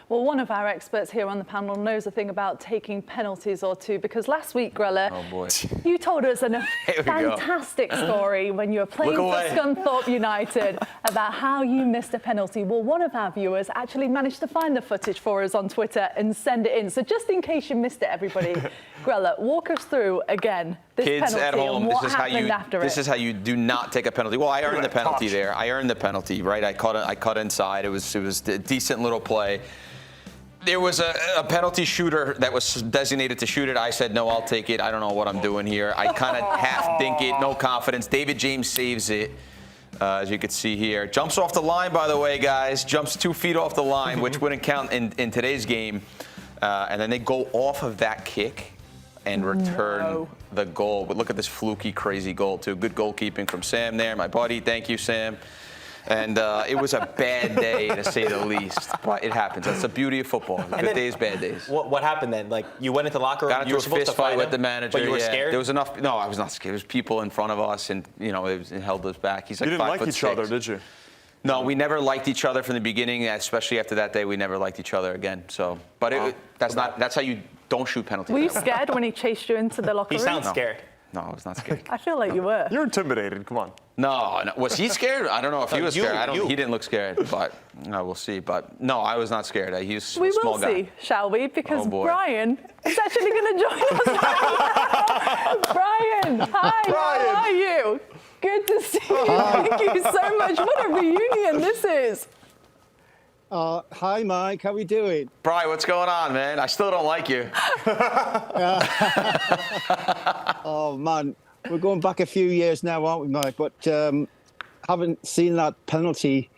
Well, one of our experts here on the panel knows a thing about taking penalties or two, because last week, Grella, you told us a fantastic story when you were playing for Scunthorpe United about how you missed a penalty. Well, one of our viewers actually managed to find the footage for us on Twitter and send it in. So just in case you missed it, everybody, Grella, walk us through again this Kids penalty at home, and what happened after it. This is how you do not take a penalty. Well, I earned the penalty there. I earned the penalty, right? I caught inside. It was a decent little play. There was a penalty shooter that was designated to shoot it. I said, no, I'll take it. I don't know what I'm doing here. I kind of half think it, no confidence. David James saves it, as you can see here. Jumps off the line, by the way, guys. Jumps 2 feet off the line, which wouldn't count in today's game. And then they go off of that kick and return the goal. But look at this fluky, crazy goal, too. Good goalkeeping from Sam there, my buddy. Thank you, Sam. And it was a bad day, to say the least. But it happens. That's the beauty of football. Good days, bad days. What happened then? Like, you went into the locker room, got into a fist fight with the manager. But you were scared? There was enough. No, I was not scared. There was people in front of us, and it held us back. He's like, you didn't like each other, did you? No, we never liked each other from the beginning. Especially after that day, we never liked each other again. So, but that's how you don't shoot penalties. Were you scared when he chased you into the locker room? He sounds scared. No, I was not scared. I feel like you were. You're intimidated. Come on. No. Was he scared? I don't know if he was scared. He didn't look scared, but we'll see. But no, I was not scared. He's a small guy. We will see, shall we? Because Brian is actually going to join us right now. Brian, hi, how are you? Good to see you. Thank you so much. What a reunion this is. Hi, Mike. How are we doing? Brian, what's going on, man? I still don't like you. Oh, man. We're going back a few years now, aren't we, Mike? But haven't seen that penalty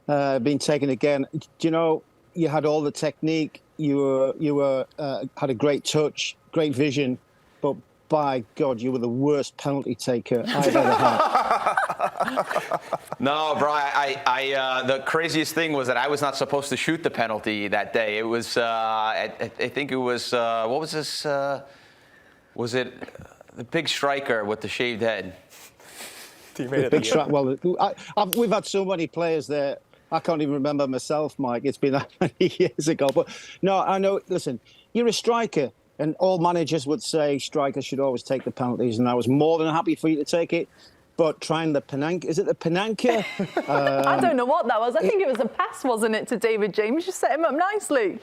being taken again. Do you know, you had all the technique. You had a great touch, great vision. But by God, you were the worst penalty taker I've ever had. No, Brian, the craziest thing was that I was not supposed to shoot the penalty that day. It was, I think it was, what was this? Was it the big striker with the shaved head? The big striker. Well, we've had so many players there. I can't even remember myself, Mike. It's been that many years ago. But no, I know, listen, you're a striker. And all managers would say strikers should always take the penalties. And I was more than happy for you to take it. But trying the Panenka, is it the Panenka? I don't know what that was. I think it was a pass, wasn't it, to David James? You set him up nicely.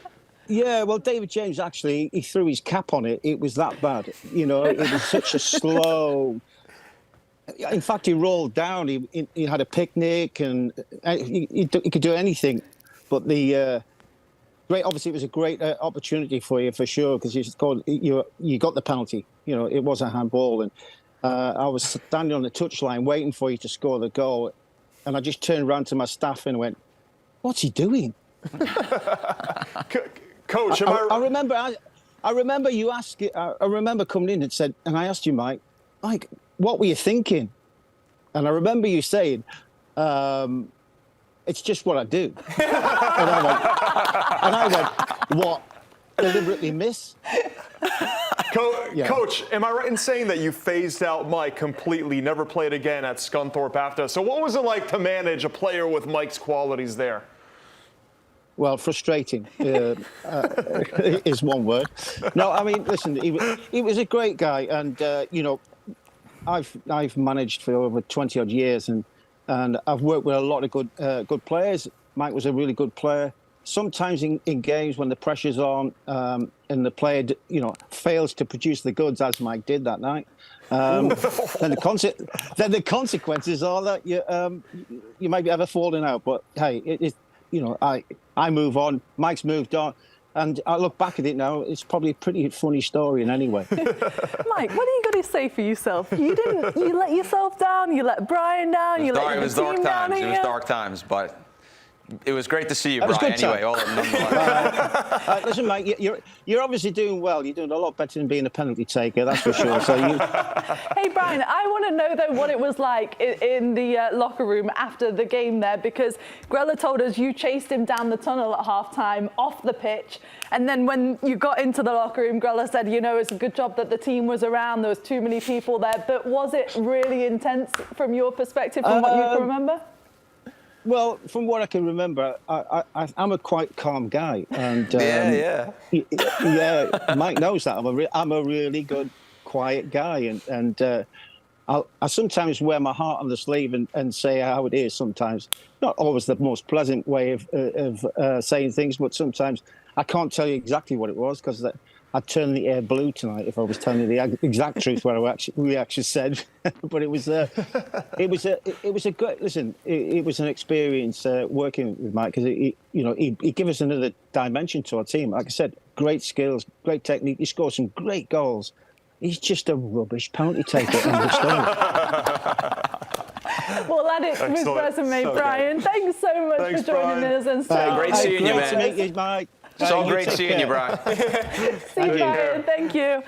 Yeah, well, David James, actually, he threw his cap on it. It was that bad. You know, it was such a slow... In fact, he rolled down. He had a picnic and he could do anything. But obviously, it was a great opportunity for you, for sure, because you got the penalty. You know, it was a handball. And I was standing on the touchline waiting for you to score the goal. And I just turned around to my staff and went, what's he doing? Coach, I remember you asking, I remember coming in and said, and I asked you, Mike, what were you thinking? And I remember you saying, it's just what I do. and I went, what? Deliberately miss? Coach, am I right in saying that you phased out Mike completely, never played again at Scunthorpe after? So what was it like to manage a player with Mike's qualities there? Well, frustrating is one word. No, I mean, listen, he was a great guy. And, you know, I've managed for over 20 odd years and I've worked with a lot of good players. Mike was a really good player. Sometimes in games when the pressure's on and the player, fails to produce the goods, as Mike did that night, then the consequences are that you might be ever falling out. But hey, I move on. Mike's moved on. And I look back at it now, it's probably a pretty funny story in any way. Mike, what are you going to say for yourself? You let yourself down, you let Brian down, you let your team down here. It was dark times, but it was great to see you, Brian, anyway. Listen, Mike, you're obviously doing well. You're doing a lot better than being a penalty taker, that's for sure. Hey, Brian, I want to know, though, what it was like in the locker room after the game there, because Grella told us you chased him down the tunnel at half-time, off the pitch, and then when you got into the locker room, Grella said, it's a good job that the team was around, there was too many people there, but was it really intense from your perspective, from what you can remember? Well, from what I can remember, I'm a quite calm guy, and yeah. Mike knows that. I'm a really good, quiet guy, and I sometimes wear my heart on the sleeve and say how it is. Sometimes, not always the most pleasant way of saying things, but sometimes I can't tell you exactly what it was because I'd turn the air blue tonight if I was telling you the exact truth what we actually said. But it was a good listen. It was an experience working with Mike because he gave us another dimension to our team. Like I said, great skills, great technique. He scored some great goals. He's just a rubbish penalty taker. Well, add it to his resume, Brian. Thanks so much for joining us. And great seeing you, man. Great to meet you, Mike. So great seeing you, Brian. See you, Brian. Thank you.